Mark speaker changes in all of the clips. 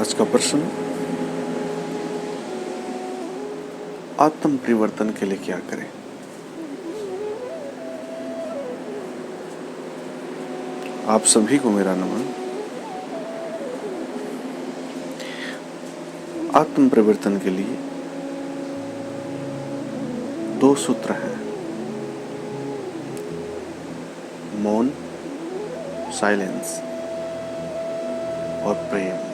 Speaker 1: आज का प्रश्न, आत्म परिवर्तन के लिए क्या करें। आप सभी को मेरा नमन। आत्म परिवर्तन के लिए 2 सूत्र हैं, मौन, साइलेंस, और प्रेम,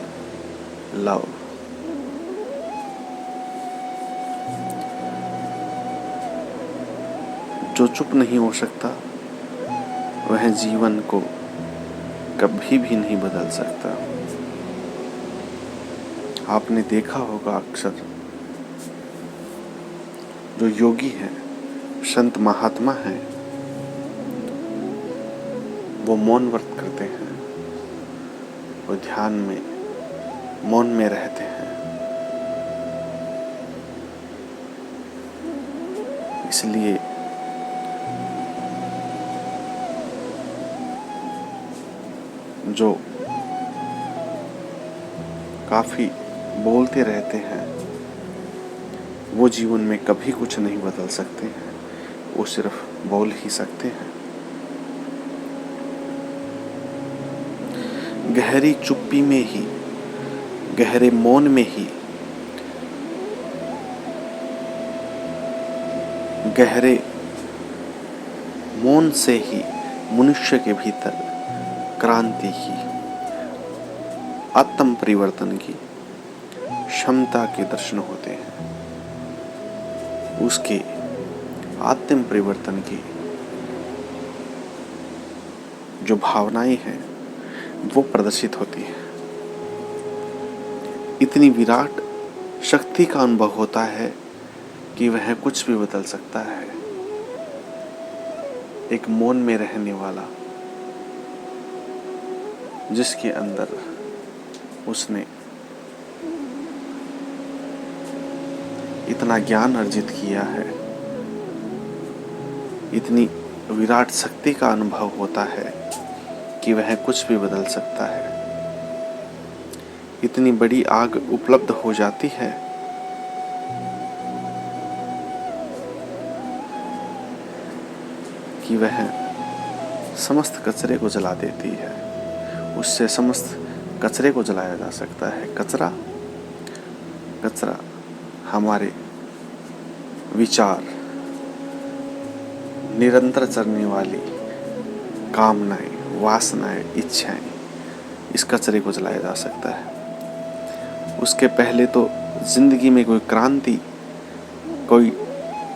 Speaker 1: लव। जो चुप नहीं हो सकता वह जीवन को कभी भी नहीं बदल सकता। आपने देखा होगा अक्सर जो योगी हैं, संत महात्मा हैं, वो मौन व्रत करते हैं, वो ध्यान में मौन में रहते हैं। इसलिए जो काफी बोलते रहते हैं वो जीवन में कभी कुछ नहीं बदल सकते हैं, वो सिर्फ बोल ही सकते हैं। गहरी चुप्पी में ही, गहरे मौन में ही, गहरे मौन से ही मनुष्य के भीतर क्रांति की, आत्म परिवर्तन की क्षमता के दर्शन होते हैं। उसके आत्म परिवर्तन की जो भावनाएं हैं वो प्रदर्शित होती है। इतनी विराट शक्ति का अनुभव होता है कि वह कुछ भी बदल सकता है। एक मौन में रहने वाला, जिसके अंदर उसने इतना ज्ञान अर्जित किया है, इतनी विराट शक्ति का अनुभव होता है कि वह कुछ भी बदल सकता है। इतनी बड़ी आग उपलब्ध हो जाती है कि वह समस्त कचरे को जला देती है। उससे समस्त कचरे को जलाया जा सकता है। कचरा हमारे विचार, निरंतर चलने वाली कामनाएं, वासनाएं, इच्छाएं, इस कचरे को जलाया जा सकता है। उसके पहले तो जिंदगी में कोई क्रांति, कोई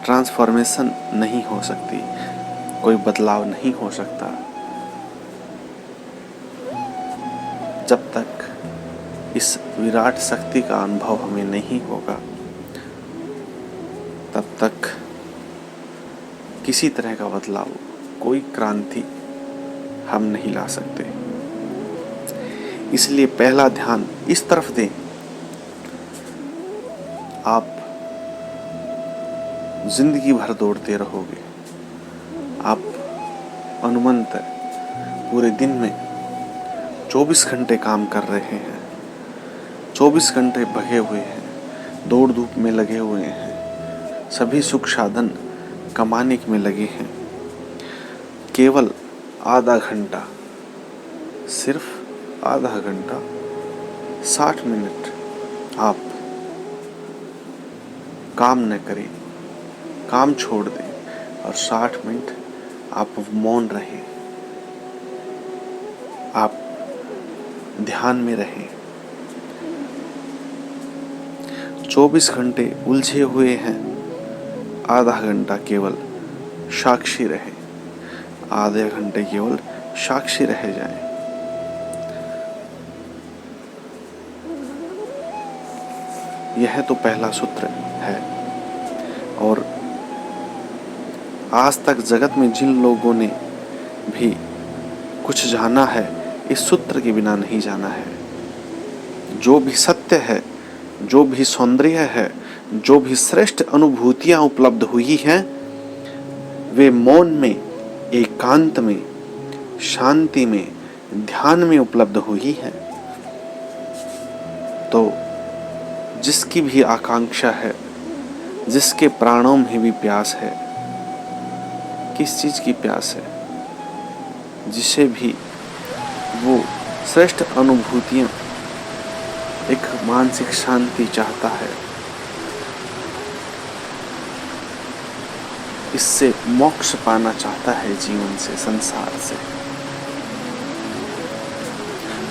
Speaker 1: ट्रांसफॉर्मेशन नहीं हो सकती, कोई बदलाव नहीं हो सकता जब तक इस विराट शक्ति का अनुभव हमें नहीं होगा। तब तक किसी तरह का बदलाव, कोई क्रांति हम नहीं ला सकते। इसलिए पहला ध्यान इस तरफ दें। आप जिंदगी भर दौड़ते रहोगे, आप अनुमंत पूरे दिन में 24 घंटे काम कर रहे हैं, 24 घंटे भगे हुए हैं, दौड़ धूप में लगे हुए हैं, सभी सुख साधन कमाने में लगे हैं। केवल आधा घंटा, सिर्फ आधा घंटा, 60 मिनट आप काम न करें, काम छोड़ दें और 60 मिनट आप मौन रहें, आप ध्यान में रहें। 24 घंटे उलझे हुए हैं, आधा घंटा केवल साक्षी रहें, आधे घंटे केवल साक्षी रह जाएं। यह तो पहला सूत्र है। और आज तक जगत में जिन लोगों ने भी कुछ जाना है, इस सूत्र के बिना नहीं जाना है। जो भी सत्य है, जो भी सौंदर्य है, जो भी श्रेष्ठ अनुभूतियां उपलब्ध हुई हैं, वे मौन में, एकांत में, शांति में, ध्यान में उपलब्ध हुई है। तो जिसकी भी आकांक्षा है, जिसके प्राणों में भी प्यास है, किस चीज की प्यास है, जिसे भी वो श्रेष्ठ अनुभूतियां, एक मानसिक शांति चाहता है, इससे मोक्ष पाना चाहता है जीवन से, संसार से,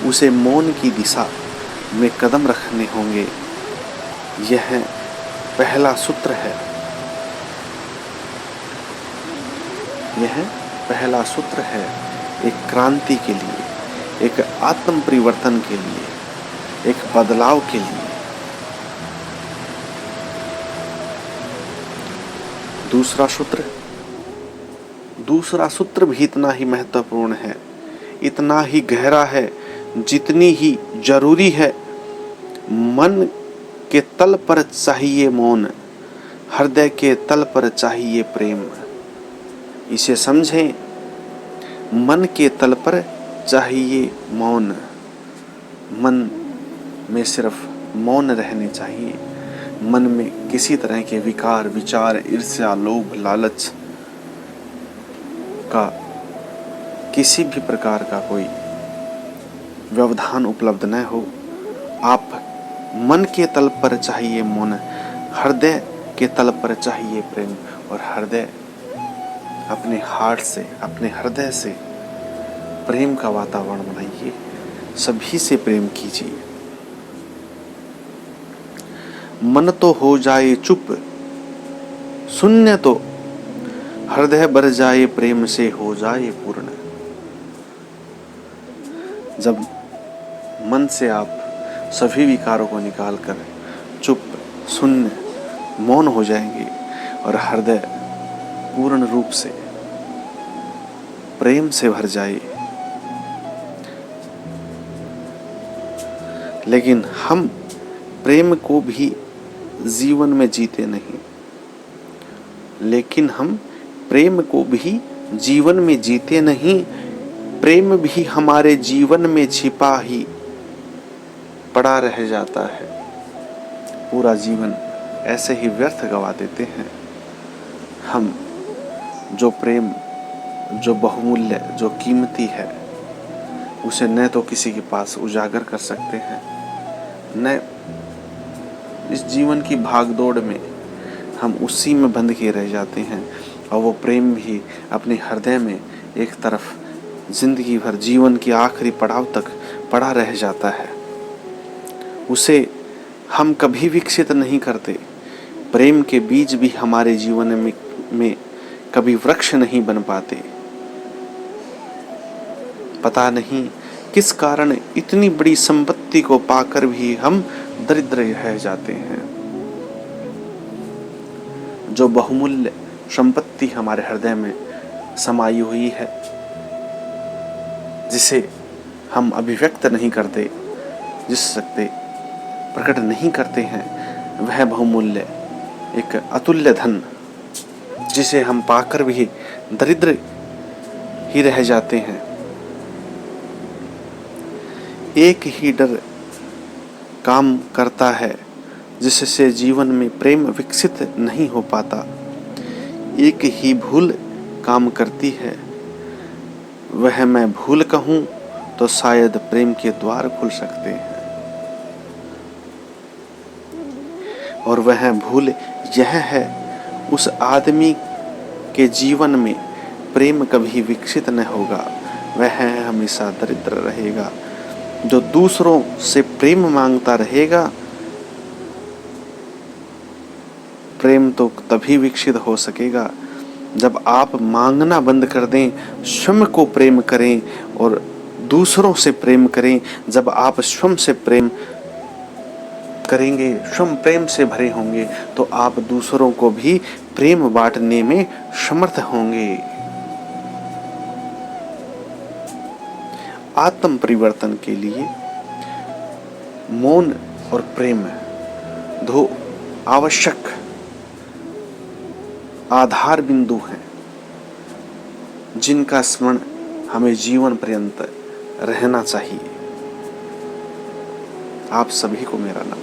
Speaker 1: उसे मौन की दिशा में कदम रखने होंगे। यह पहला सूत्र है, यह पहला सूत्र है एक क्रांति के लिए, एक आत्म परिवर्तन के लिए, एक बदलाव के लिए। दूसरा सूत्र भी इतना ही महत्वपूर्ण है, इतना ही गहरा है, जितनी ही जरूरी है। मन के तल पर चाहिए मौन, हृदय के तल पर चाहिए प्रेम। इसे समझें, मन के तल पर चाहिए मौन, मन में सिर्फ मौन रहने चाहिए। मन में किसी तरह के विकार, विचार, ईर्ष्या, लोभ, लालच का किसी भी प्रकार का कोई व्यवधान उपलब्ध न हो। आप मन के तल पर चाहिए मौन, हृदय के तल पर चाहिए प्रेम, और हृदय अपने हार्ट से, अपने हृदय से प्रेम का वातावरण बनाइए, सभी से प्रेम कीजिए। मन तो हो जाए चुप, शून्य तो हृदय भर जाए प्रेम से हो जाए पूर्ण। जब मन से आप सभी विकारों को निकालकर चुप, शून्य, मौन हो जाएंगे और हृदय पूर्ण रूप से प्रेम से भर जाए। लेकिन हम प्रेम को भी जीवन में जीते नहीं, प्रेम भी हमारे जीवन में छिपा ही पड़ा रह जाता है। पूरा जीवन ऐसे ही व्यर्थ गवा देते हैं हम। जो प्रेम, जो बहुमूल्य, जो कीमती है, उसे न तो किसी के पास उजागर कर सकते हैं, न इस जीवन की भागदौड़ में हम उसी में बंध के रह जाते हैं। और वो प्रेम भी अपने हृदय में एक तरफ जिंदगी भर, जीवन की आखिरी पड़ाव तक पड़ा रह जाता है। उसे हम कभी विकसित नहीं करते। प्रेम के बीज भी हमारे जीवन में कभी वृक्ष नहीं बन पाते। पता नहीं किस कारण इतनी बड़ी संपत्ति को पाकर भी हम दरिद्र रह जाते हैं। जो बहुमूल्य संपत्ति हमारे हृदय में समाई हुई है, जिसे हम अभिव्यक्त नहीं करते, जिससे प्रकट नहीं करते हैं, वह बहुमूल्य एक अतुल्य धन, जिसे हम पाकर भी दरिद्र ही रह जाते हैं। एक ही डर काम करता है जिससे जीवन में प्रेम विकसित नहीं हो पाता। एक ही भूल काम करती है, वह मैं भूल कहूं तो शायद प्रेम के द्वार खुल सकते हैं। और वह भूल यह है, उस आदमी के जीवन में प्रेम कभी विकसित न होगा, वह हमेशा दरिद्र रहेगा। जो दूसरों से प्रेम मांगता रहेगा, प्रेम तो तभी विकसित हो सकेगा जब आप मांगना बंद कर दें, स्वयं को प्रेम करें और दूसरों से प्रेम करें। जब आप स्वयं से प्रेम करेंगे, स्वयं प्रेम से भरे होंगे, तो आप दूसरों को भी प्रेम बांटने में समर्थ होंगे। आत्म परिवर्तन के लिए मौन और प्रेम दो आवश्यक आधार बिंदु हैं, जिनका स्मरण हमें जीवन पर्यंत रहना चाहिए। आप सभी को मेरा नमन।